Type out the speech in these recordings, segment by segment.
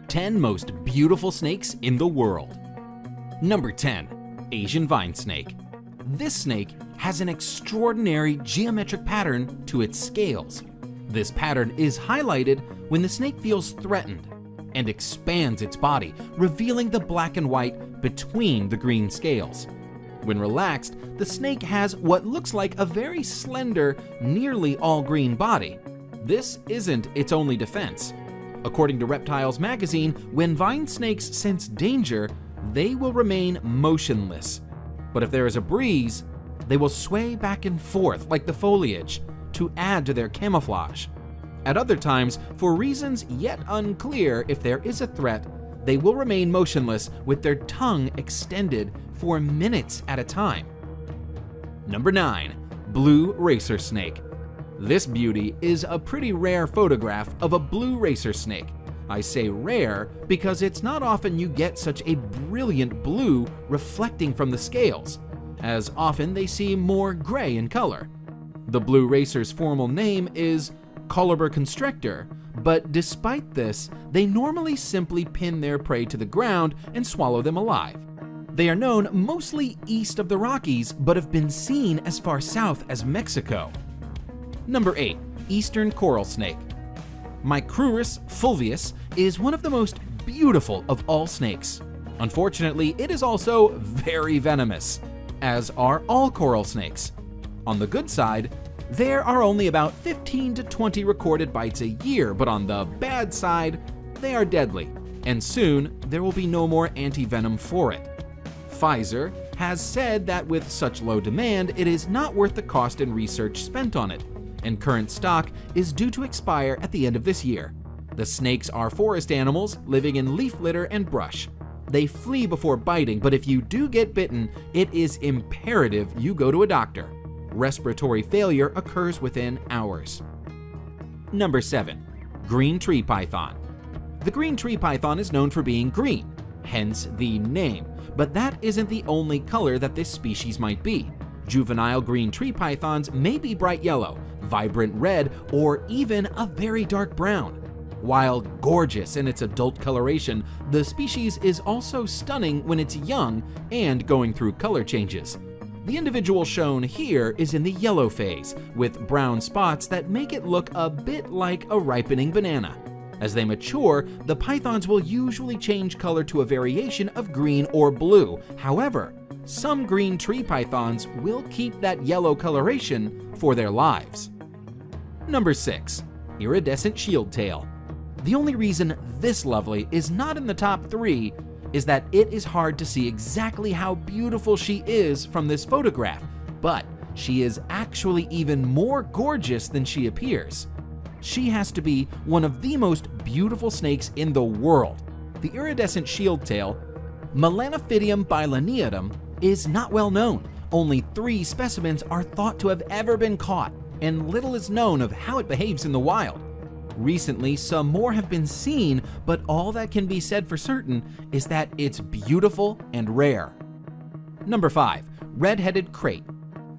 10 most beautiful snakes in the world. Number 10. Asian vine snake. This snake has an extraordinary geometric pattern to its scales. This pattern is highlighted when the snake feels threatened and expands its body, revealing the black and white between the green scales. When relaxed, the snake has what looks like a very slender, nearly all-green body. This isn't its only defense. According to Reptiles magazine, when vine snakes sense danger, they will remain motionless. But if there is a breeze, they will sway back and forth like the foliage to add to their camouflage. At other times, for reasons yet unclear if there is a threat, they will remain motionless with their tongue extended for minutes at a time. Number 9. Blue racer snake. This beauty is a pretty rare photograph of a blue racer snake. I say rare because it's not often you get such a brilliant blue reflecting from the scales, as often they seem more gray in color. The blue racer's formal name is Coluber constrictor, but despite this, they normally simply pin their prey to the ground and swallow them alive. They are known mostly east of the Rockies, but have been seen as far south as Mexico. Number 8. Eastern coral snake. Micrurus fulvius is one of the most beautiful of all snakes. Unfortunately, it is also very venomous, as are all coral snakes. On the good side, there are only about 15 to 20 recorded bites a year, but on the bad side, they are deadly, and soon there will be no more anti-venom for it. Pfizer has said that with such low demand, it is not worth the cost and research spent on it, and current stock is due to expire at the end of this year. The snakes are forest animals living in leaf litter and brush. They flee before biting, but if you do get bitten, it is imperative you go to a doctor. Respiratory failure occurs within hours. Number 7. Green tree python. The green tree python is known for being green, hence the name, but that isn't the only color that this species might be. Juvenile green tree pythons may be bright yellow, vibrant red, or even a very dark brown. While gorgeous in its adult coloration, the species is also stunning when it's young and going through color changes. The individual shown here is in the yellow phase, with brown spots that make it look a bit like a ripening banana. As they mature, the pythons will usually change color to a variation of green or blue. However, some green tree pythons will keep that yellow coloration for their lives. Number 6. Iridescent shield tail. The only reason this lovely is not in the top 3 is that it is hard to see exactly how beautiful she is from this photograph, but she is actually even more gorgeous than she appears. She has to be one of the most beautiful snakes in the world. The iridescent shield tail, Melanophydium bilineatum, is not well known. Only 3 specimens are thought to have ever been caught, and little is known of how it behaves in the wild. Recently, some more have been seen, but all that can be said for certain is that it's beautiful and rare. Number 5. Red-headed krait.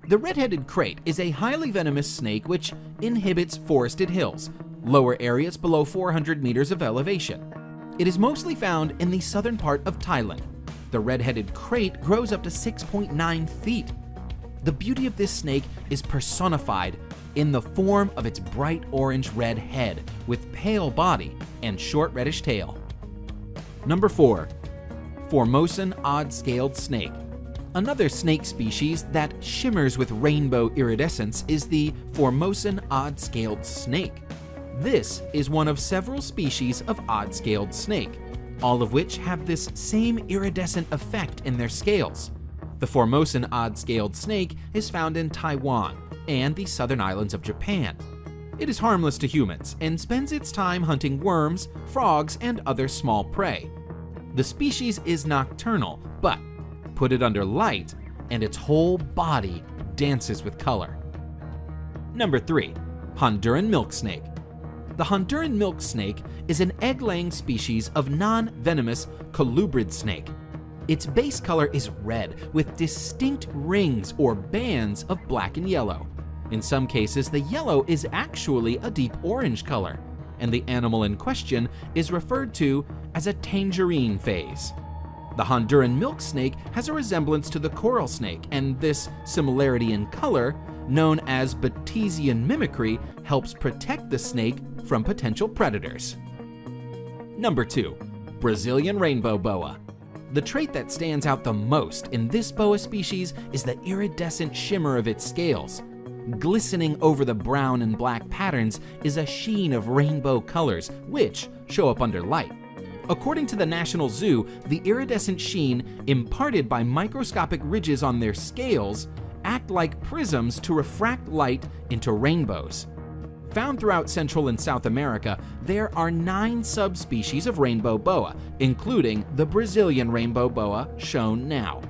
The red-headed krait is a highly venomous snake which inhabits forested hills, lower areas below 400 meters of elevation. It is mostly found in the southern part of Thailand. The red-headed krait grows up to 6.9 feet. The beauty of this snake is personified in the form of its bright orange-red head with pale body and short reddish tail. Number 4. Formosan odd-scaled snake. Another snake species that shimmers with rainbow iridescence is the Formosan odd-scaled snake. This is one of several species of odd-scaled snake, all of which have this same iridescent effect in their scales. The Formosan odd-scaled snake is found in Taiwan and the southern islands of Japan. It is harmless to humans and spends its time hunting worms, frogs, and other small prey. The species is nocturnal, but put it under light and its whole body dances with color. Number 3. Honduran milk snake. The Honduran milk snake is an egg-laying species of non-venomous colubrid snake. Its base color is red with distinct rings or bands of black and yellow. In some cases, the yellow is actually a deep orange color. and the animal in question is referred to as a tangerine phase. The Honduran milk snake has a resemblance to the coral snake, and this similarity in color, known as Batesian mimicry, helps protect the snake from potential predators. Number 2. Brazilian rainbow boa. The trait that stands out the most in this boa species is the iridescent shimmer of its scales. Glistening over the brown and black patterns is a sheen of rainbow colors, which show up under light. According to the National Zoo, the iridescent sheen imparted by microscopic ridges on their scales act like prisms to refract light into rainbows. Found throughout Central and South America, there are 9 subspecies of rainbow boa, including the Brazilian rainbow boa shown now.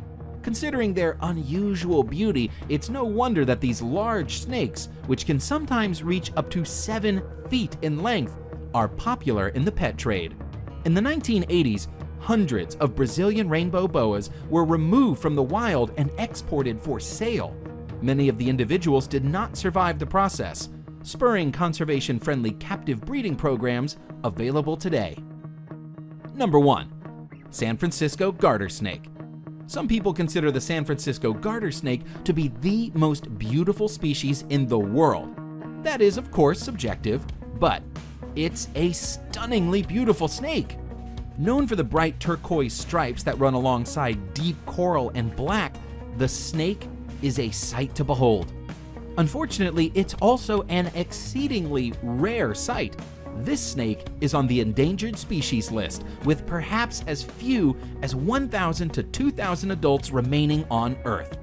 Considering their unusual beauty, it's no wonder that these large snakes, which can sometimes reach up to 7 feet in length, are popular in the pet trade. In the 1980s, hundreds of Brazilian rainbow boas were removed from the wild and exported for sale. Many of the individuals did not survive the process, spurring conservation-friendly captive breeding programs available today. Number 1. San Francisco garter snake. Some people consider the San Francisco garter snake to be the most beautiful species in the world. That is, of course, subjective, but it's a stunningly beautiful snake. Known for the bright turquoise stripes that run alongside deep coral and black, the snake is a sight to behold. Unfortunately, it's also an exceedingly rare sight. This snake is on the endangered species list, with perhaps as few as 1,000 to 2,000 adults remaining on Earth.